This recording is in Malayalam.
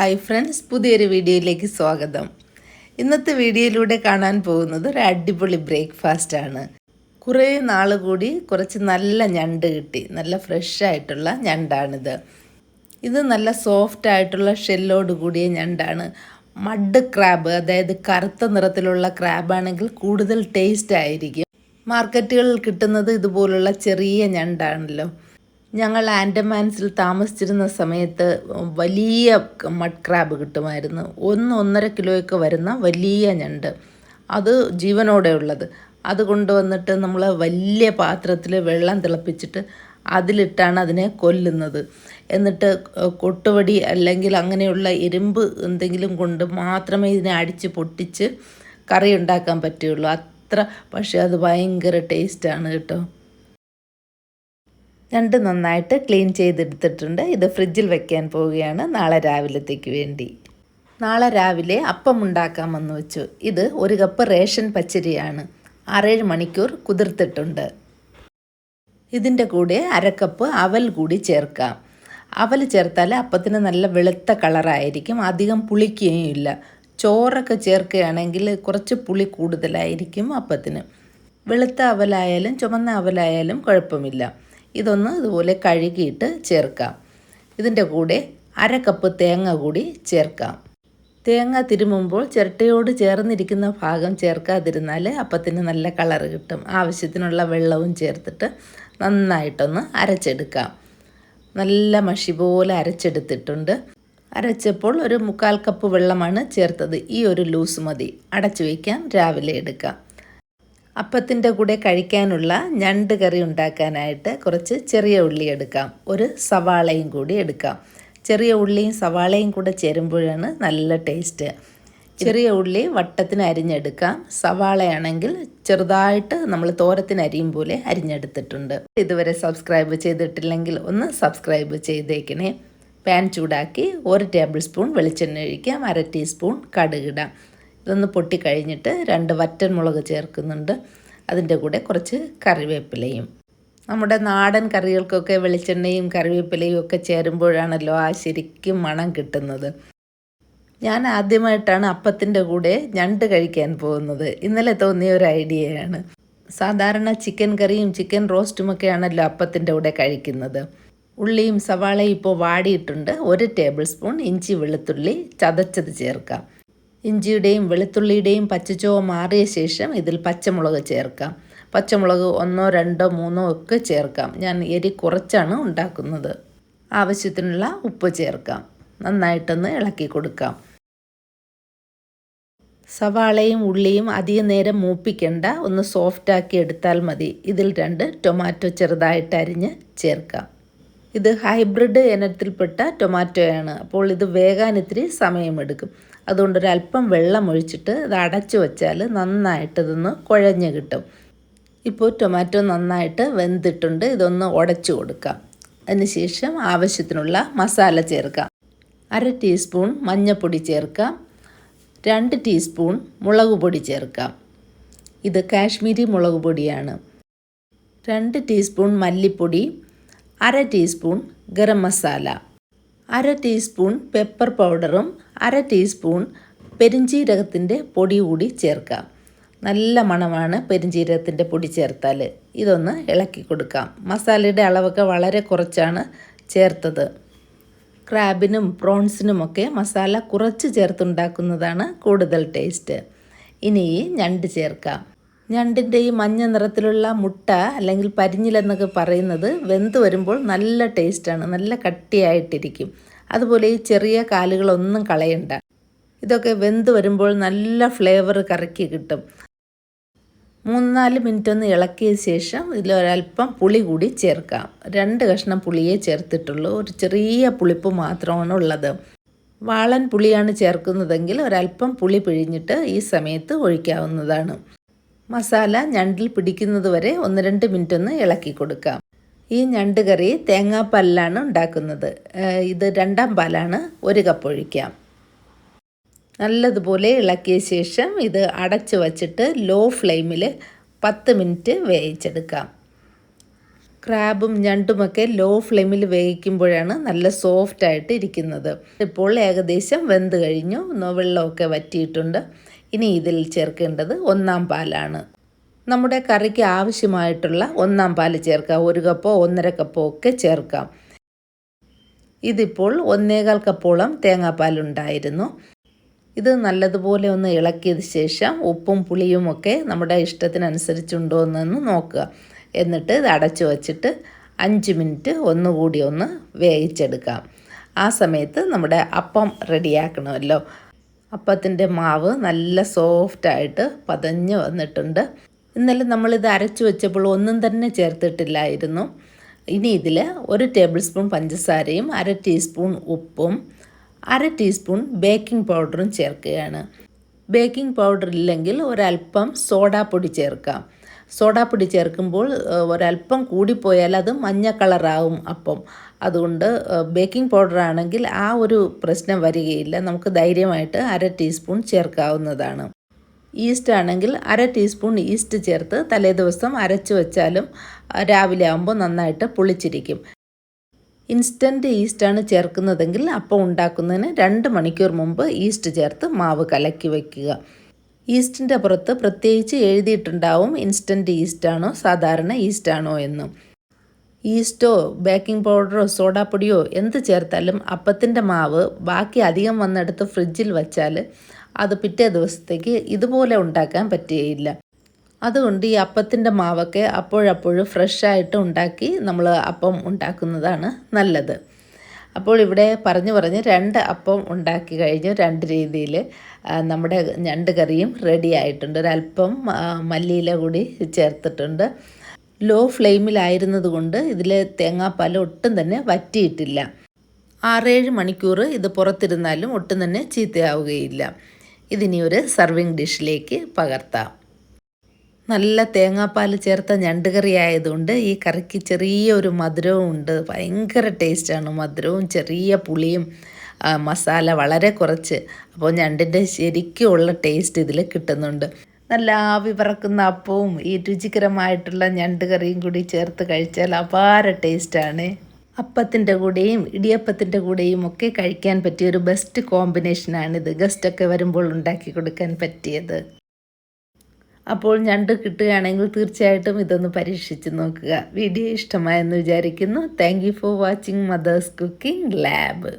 ഹായ് ഫ്രണ്ട്സ്, പുതിയൊരു വീഡിയോയിലേക്ക് സ്വാഗതം. ഇന്നത്തെ വീഡിയോയിലൂടെ കാണാൻ പോകുന്നത് ഒരു അടിപൊളി ബ്രേക്ക്ഫാസ്റ്റാണ്. കുറേ നാൾ കൂടി കുറച്ച് നല്ല ഞണ്ട് കിട്ടി. നല്ല ഫ്രഷ് ആയിട്ടുള്ള ഞണ്ടാണിത്. ഇത് നല്ല സോഫ്റ്റ് ആയിട്ടുള്ള ഷെല്ലോട് കൂടിയ ഞണ്ടാണ്. മഡ് ക്രാബ്, അതായത് കറുത്ത നിറത്തിലുള്ള ക്രാബാണെങ്കിൽ കൂടുതൽ ടേസ്റ്റ് ആയിരിക്കും. മാർക്കറ്റുകളിൽ കിട്ടുന്നത് ഇതുപോലുള്ള ചെറിയ ഞണ്ടാണല്ലോ. ഞങ്ങൾ ആൻഡമാൻസിൽ താമസിച്ചിരുന്ന സമയത്ത് വലിയ മഡ് ക്രാബ് കിട്ടുമായിരുന്നു. 1-1.5 കിലോയൊക്കെ വരുന്ന വലിയ ഞണ്ട്, അത് ജീവനോടെ ഉള്ളത്. അത് കൊണ്ടുവന്നിട്ട് നമ്മൾ വലിയ പാത്രത്തിൽ വെള്ളം തിളപ്പിച്ചിട്ട് അതിലിട്ടാണ് അതിനെ കൊല്ലുന്നത്. എന്നിട്ട് കൊട്ടുവടി അല്ലെങ്കിൽ അങ്ങനെയുള്ള ഇരുമ്പ് എന്തെങ്കിലും കൊണ്ട് മാത്രമേ ഇതിനെ അടിച്ച് പൊട്ടിച്ച് കറി ഉണ്ടാക്കാൻ പറ്റുള്ളൂ. പക്ഷേ അത് ഭയങ്കര ടേസ്റ്റാണ് കേട്ടോ. ഞണ്ട് നന്നായിട്ട് ക്ലീൻ ചെയ്തെടുത്തിട്ടുണ്ട്. ഇത് ഫ്രിഡ്ജിൽ വെക്കാൻ പോവുകയാണ് നാളെ രാവിലത്തേക്ക് വേണ്ടി. നാളെ രാവിലെ അപ്പം ഉണ്ടാക്കാമെന്ന് വെച്ചു. ഇത് 1 കപ്പ് റേഷൻ പച്ചരിയാണ്. 6-7 മണിക്കൂർ കുതിർത്തിട്ടുണ്ട്. ഇതിൻ്റെ കൂടെ 1/2 കപ്പ് അവൽ കൂടി ചേർക്കാം. അവൽ ചേർത്താൽ അപ്പത്തിന് നല്ല വെളുത്ത കളറായിരിക്കും, അധികം പുളിക്കുകയും ഇല്ല. ചോറൊക്കെ ചേർക്കുകയാണെങ്കിൽ കുറച്ച് പുളി കൂടുതലായിരിക്കും അപ്പത്തിന്. വെളുത്ത അവലായാലും ചുമന്ന അവലായാലും കുഴപ്പമില്ല. ഇതൊന്ന് ഇതുപോലെ കഴുകിയിട്ട് ചേർക്കാം. ഇതിൻ്റെ കൂടെ 1/2 കപ്പ് തേങ്ങ കൂടി ചേർക്കാം. തേങ്ങ തിരുമുമ്പോൾ ചിരട്ടയോട് ചേർന്നിരിക്കുന്ന ഭാഗം ചേർക്കാതിരുന്നാൽ അപ്പത്തിന് നല്ല കളറ് കിട്ടും. ആവശ്യത്തിനുള്ള വെള്ളവും ചേർത്തിട്ട് നന്നായിട്ടൊന്ന് അരച്ചെടുക്കാം. നല്ല മഷി പോലെ അരച്ചെടുത്തിട്ടുണ്ട്. അരച്ചപ്പോൾ ഒരു 1/4 കപ്പ് വെള്ളമാണ് ചേർത്തത്. ഈ ഒരു ലൂസ് മതി. അടച്ചു വയ്ക്കാം, രാവിലെ എടുക്കാം. അപ്പത്തിൻ്റെ കൂടെ കഴിക്കാനുള്ള ഞണ്ട് കറി ഉണ്ടാക്കാനായിട്ട് കുറച്ച് ചെറിയ ഉള്ളി എടുക്കാം. ഒരു സവാളയും കൂടി എടുക്കാം. ചെറിയ ഉള്ളിയും സവാളയും കൂടെ ചേരുമ്പോഴാണ് നല്ല ടേസ്റ്റ്. ചെറിയ ഉള്ളി വട്ടത്തിന് അരിഞ്ഞെടുക്കാം. സവാളയാണെങ്കിൽ ചെറുതായിട്ട് നമ്മൾ തോരത്തിന് അരിയും പോലെ അരിഞ്ഞെടുത്തിട്ടുണ്ട്. ഇതുവരെ സബ്സ്ക്രൈബ് ചെയ്തിട്ടില്ലെങ്കിൽ ഒന്ന് സബ്സ്ക്രൈബ് ചെയ്തേക്കണേ. പാൻ ചൂടാക്കി 1 ടേബിൾ സ്പൂൺ വെളിച്ചെണ്ണ ഒഴിക്കാം. 1/2 ടീസ്പൂൺ കടുകിടാം. ഇതൊന്ന് പൊട്ടിക്കഴിഞ്ഞിട്ട് 2 വറ്റൻമുളക് ചേർക്കുന്നുണ്ട്. അതിൻ്റെ കൂടെ കുറച്ച് കറിവേപ്പിലയും. നമ്മുടെ നാടൻ കറികൾക്കൊക്കെ വെളിച്ചെണ്ണയും കറിവേപ്പിലയും ഒക്കെ ചേരുമ്പോഴാണല്ലോ ശരിക്കും മണം കിട്ടുന്നത്. ഞാൻ ആദ്യമായിട്ടാണ് അപ്പത്തിൻ്റെ കൂടെ ഞണ്ട് കഴിക്കാൻ പോകുന്നത്. ഇന്നലെ തോന്നിയ ഒരു ഐഡിയയാണ്. സാധാരണ ചിക്കൻ കറിയും ചിക്കൻ റോസ്റ്റുമൊക്കെയാണല്ലോ അപ്പത്തിൻ്റെ കൂടെ കഴിക്കുന്നത്. ഉള്ളിയും സവാളയും ഇപ്പോൾ വാടിയിട്ടുണ്ട്. 1 ടേബിൾ സ്പൂൺ ഇഞ്ചി വെളുത്തുള്ളി ചതച്ചത് ചേർക്കാം. ഇഞ്ചിയുടെയും വെളുത്തുള്ളിയുടെയും പച്ചച്ചുവ മാറിയ ശേഷം ഇതിൽ പച്ചമുളക് ചേർക്കാം. പച്ചമുളക് 1, 2, 3 ഒക്കെ ചേർക്കാം. ഞാൻ എരി കുറച്ചാണ് ഉണ്ടാക്കുന്നത്. ആവശ്യത്തിനുള്ള ഉപ്പ് ചേർക്കാം. നന്നായിട്ടൊന്ന് ഇളക്കി കൊടുക്കാം. സവാളയും ഉള്ളിയും അധികം നേരം മൂപ്പിക്കേണ്ട, ഒന്ന് സോഫ്റ്റാക്കി എടുത്താൽ മതി. ഇതിൽ 2 ടൊമാറ്റോ ചെറുതായിട്ട് അരിഞ്ഞ് ചേർക്കാം. ഇത് ഹൈബ്രിഡ് ഇനത്തിൽപ്പെട്ട ടൊമാറ്റോയാണ്. അപ്പോൾ ഇത് വേകാൻ ഇത്തിരി സമയമെടുക്കും. അതുകൊണ്ടൊരല്പം വെള്ളം ഒഴിച്ചിട്ട് ഇത് അടച്ചു വച്ചാൽ നന്നായിട്ട് ഇതൊന്ന് കുഴഞ്ഞ് കിട്ടും. ഇപ്പോൾ ടൊമാറ്റോ നന്നായിട്ട് വെന്തിട്ടുണ്ട്. ഇതൊന്ന് ഉടച്ചു കൊടുക്കാം. അതിനുശേഷം ആവശ്യത്തിനുള്ള മസാല ചേർക്കാം. 1/2 ടീസ്പൂൺ മഞ്ഞൾപ്പൊടി ചേർക്കാം. 2 ടീസ്പൂൺ മുളക് പൊടി ചേർക്കാം. ഇത് കാശ്മീരി മുളക് പൊടിയാണ്. 2 ടീസ്പൂൺ മല്ലിപ്പൊടി, 1/2 teaspoon garam masala, 1/2 teaspoon pepper പൗഡറും 1/2 ടീസ്പൂൺ പെരിഞ്ജീരകത്തിൻ്റെ പൊടി കൂടി ചേർക്കാം. നല്ല മണമാണ് പെരിഞ്ജീരകത്തിൻ്റെ പൊടി ചേർത്താൽ. ഇതൊന്ന് ഇളക്കി കൊടുക്കാം. മസാലയുടെ അളവൊക്കെ വളരെ കുറച്ചാണ് ചേർത്തത്. ക്രാബിനും പ്രോൺസിനുമൊക്കെ മസാല കുറച്ച് ചേർത്തുണ്ടാക്കുന്നതാണ് കൂടുതൽ ടേസ്റ്റ്. ഇനി ഞണ്ട് ചേർക്കാം. ഞണ്ടിൻ്റെ ഈ മഞ്ഞ നിറത്തിലുള്ള മുട്ട അല്ലെങ്കിൽ പരിഞ്ഞിലെന്നൊക്കെ പറയുന്നത് വെന്ത് വരുമ്പോൾ നല്ല ടേസ്റ്റാണ്. നല്ല കട്ടിയായിട്ടിരിക്കും. അതുപോലെ ഈ ചെറിയ കാലുകളൊന്നും കളയണ്ട. ഇതൊക്കെ വെന്ത് വരുമ്പോൾ നല്ല ഫ്ലേവർ കറിക്ക് കിട്ടും. 3-4 മിനിറ്റ് ഒന്ന് ഇളക്കിയ ശേഷം ഇതിലൊരല്പം പുളി കൂടി ചേർക്കാം. 2 കഷ്ണം പുളിയേ ചേർത്തിട്ടുള്ളൂ. ഒരു ചെറിയ പുളിപ്പ് മാത്രമാണ് ഉള്ളത്. വാളൻ പുളിയാണ് ചേർക്കുന്നതെങ്കിൽ ഒരല്പം പുളി പിഴിഞ്ഞിട്ട് ഈ സമയത്ത് ഒഴിക്കാവുന്നതാണ്. മസാല ഞണ്ടിൽ പിടിക്കുന്നത് വരെ 1-2 മിനിറ്റ് ഒന്ന് ഇളക്കി കൊടുക്കാം. ഈ ഞണ്ട് കറി തേങ്ങാപ്പാലിലാണ് ഉണ്ടാക്കുന്നത്. ഇത് 2-ാം പാലാണ്. 1 കപ്പ് ഒഴിക്കാം. നല്ലതുപോലെ ഇളക്കിയ ശേഷം ഇത് അടച്ചു വച്ചിട്ട് ലോ ഫ്ലെയിമിൽ 10 മിനിറ്റ് വേവിച്ചെടുക്കാം. ക്രാബും ഞണ്ടുമൊക്കെ ലോ ഫ്ലെയിമിൽ വേവിക്കുമ്പോഴാണ് നല്ല സോഫ്റ്റായിട്ട് ഇരിക്കുന്നത്. ഇപ്പോൾ ഏകദേശം വെന്ത് കഴിഞ്ഞു, വെള്ളമൊക്കെ വറ്റിയിട്ടുണ്ട്. ഇനി ഇതിൽ ചേർക്കേണ്ടത് 1 പാലാണ്. നമ്മുടെ കറിക്ക് ആവശ്യമായിട്ടുള്ള 1 പാൽ ചേർക്കാം. 1 കപ്പോ 1.5 കപ്പോ ഒക്കെ ചേർക്കാം. ഇതിപ്പോൾ 1.25 കപ്പോളം തേങ്ങാപ്പാലുണ്ടായിരുന്നു. ഇത് നല്ലതുപോലെ ഒന്ന് ഇളക്കിയതിന് ശേഷം ഉപ്പും പുളിയും ഒക്കെ നമ്മുടെ ഇഷ്ടത്തിനനുസരിച്ചുണ്ടോ എന്നൊന്ന് നോക്കുക. എന്നിട്ട് ഇത് അടച്ചു വച്ചിട്ട് 5 മിനിറ്റ് ഒന്നുകൂടി ഒന്ന് വേവിച്ചെടുക്കാം. ആ സമയത്ത് നമ്മുടെ അപ്പം റെഡിയാക്കണമല്ലോ. അപ്പത്തിൻ്റെ മാവ് നല്ല സോഫ്റ്റായിട്ട് പതഞ്ഞ് വന്നിട്ടുണ്ട്. ഇന്നലെ നമ്മളിത് അരച്ചു വെച്ചപ്പോൾ ഒന്നും തന്നെ ചേർത്തിട്ടില്ലായിരുന്നു. ഇനി ഇതിൽ 1 ടേബിൾ സ്പൂൺ പഞ്ചസാരയും 1/2 ടീസ്പൂൺ ഉപ്പും 1/2 ടീസ്പൂൺ ബേക്കിംഗ് പൗഡറും ചേർക്കുകയാണ്. ബേക്കിംഗ് പൗഡർ ഇല്ലെങ്കിൽ ഒരല്പം സോഡാപ്പൊടി ചേർക്കാം. സോഡാപ്പൊടി ചേർക്കുമ്പോൾ ഒരല്പം കൂടിപ്പോയാൽ അത് മഞ്ഞ കളറാവും അപ്പം. അതുകൊണ്ട് ബേക്കിംഗ് പൗഡർ ആണെങ്കിൽ ആ ഒരു പ്രശ്നം വരികയില്ല. നമുക്ക് ധൈര്യമായിട്ട് 1/2 ടീസ്പൂൺ ചേർക്കാവുന്നതാണ്. ഈസ്റ്റ് ആണെങ്കിൽ 1/2 ടീസ്പൂൺ ഈസ്റ്റ് ചേർത്ത് തലേദിവസം അരച്ച് വെച്ചാലും രാവിലെ ആകുമ്പോൾ നന്നായിട്ട് പുളിച്ചിരിക്കും. ഇൻസ്റ്റൻറ്റ് ഈസ്റ്റാണ് ചേർക്കുന്നതെങ്കിൽ അപ്പം ഉണ്ടാക്കുന്നതിന് 2 മണിക്കൂർ മുമ്പ് ഈസ്റ്റ് ചേർത്ത് മാവ് കലക്കി വയ്ക്കുക. ഈസ്റ്റിൻ്റെ പുറത്ത് പ്രത്യേകിച്ച് എഴുതിയിട്ടുണ്ടാവും ഇൻസ്റ്റൻറ്റ് ഈസ്റ്റാണോ സാധാരണ ഈസ്റ്റാണോ എന്ന്. ഈസ്റ്റോ ബേക്കിംഗ് പൗഡറോ സോഡാപ്പൊടിയോ എന്ത് ചേർത്താലും അപ്പത്തിൻ്റെ മാവ് ബാക്കി അധികം വന്നെടുത്ത് ഫ്രിഡ്ജിൽ വച്ചാൽ അത് പിറ്റേ ദിവസത്തേക്ക് ഇതുപോലെ ഉണ്ടാക്കാൻ പറ്റുകയില്ല. അതുകൊണ്ട് ഈ അപ്പത്തിൻ്റെ മാവൊക്കെ അപ്പോഴപ്പോഴും ഫ്രഷായിട്ട് ഉണ്ടാക്കി നമ്മൾ അപ്പം ഉണ്ടാക്കുന്നതാണ് നല്ലത്. അപ്പോൾ ഇവിടെ പറഞ്ഞ് 2 അപ്പം ഉണ്ടാക്കി കഴിഞ്ഞു. 2 രീതിയിൽ നമ്മുടെ ഞണ്ട് കറിയും റെഡി ആയിട്ടുണ്ട്. ഒരല്പം മല്ലിയില കൂടി ചേർത്തിട്ടുണ്ട്. ലോ ഫ്ലെയിമിലായിരുന്നത് കൊണ്ട് ഇതിൽ തേങ്ങാപ്പാൽ ഒട്ടും തന്നെ വറ്റിയിട്ടില്ല. 6-7 മണിക്കൂർ ഇത് പുറത്തിരുന്നാലും ഒട്ടും തന്നെ ചീത്തയാവുകയില്ല. ഇതിനി ഒരു സർവിങ് ഡിഷിലേക്ക് പകർത്താം. നല്ല തേങ്ങാപ്പാൽ ചേർത്ത ഞണ്ട് കറി ആയതുകൊണ്ട് ഈ കറിക്ക് ചെറിയൊരു മധുരവും ഉണ്ട്. ഭയങ്കര ടേസ്റ്റാണ്. മധുരവും ചെറിയ പുളിയും, മസാല വളരെ കുറച്ച്. അപ്പോൾ ഞണ്ടിൻ്റെ ശരിക്കുമുള്ള ടേസ്റ്റ് ഇതിൽ കിട്ടുന്നുണ്ട്. നല്ല ആവി പറക്കുന്ന അപ്പവും ഈ രുചികരമായിട്ടുള്ള ഞണ്ട് കറിയും കൂടി ചേർത്ത് കഴിച്ചാൽ അപാര ടേസ്റ്റാണ്. അപ്പത്തിൻ്റെ കൂടെയും ഇടിയപ്പത്തിൻ്റെ കൂടെയും ഒക്കെ കഴിക്കാൻ പറ്റിയൊരു ബെസ്റ്റ് കോമ്പിനേഷനാണിത്. ഗസ്റ്റൊക്കെ വരുമ്പോൾ ഉണ്ടാക്കി കൊടുക്കാൻ പറ്റിയത്. അപ്പോൾ ഞണ്ട് കിട്ടുകയാണെങ്കിൽ തീർച്ചയായിട്ടും ഇതൊന്ന് പരീക്ഷിച്ച് നോക്കുക. വീഡിയോ ഇഷ്ടമായെന്ന് വിചാരിക്കുന്നു. Thank you for watching mother's cooking lab.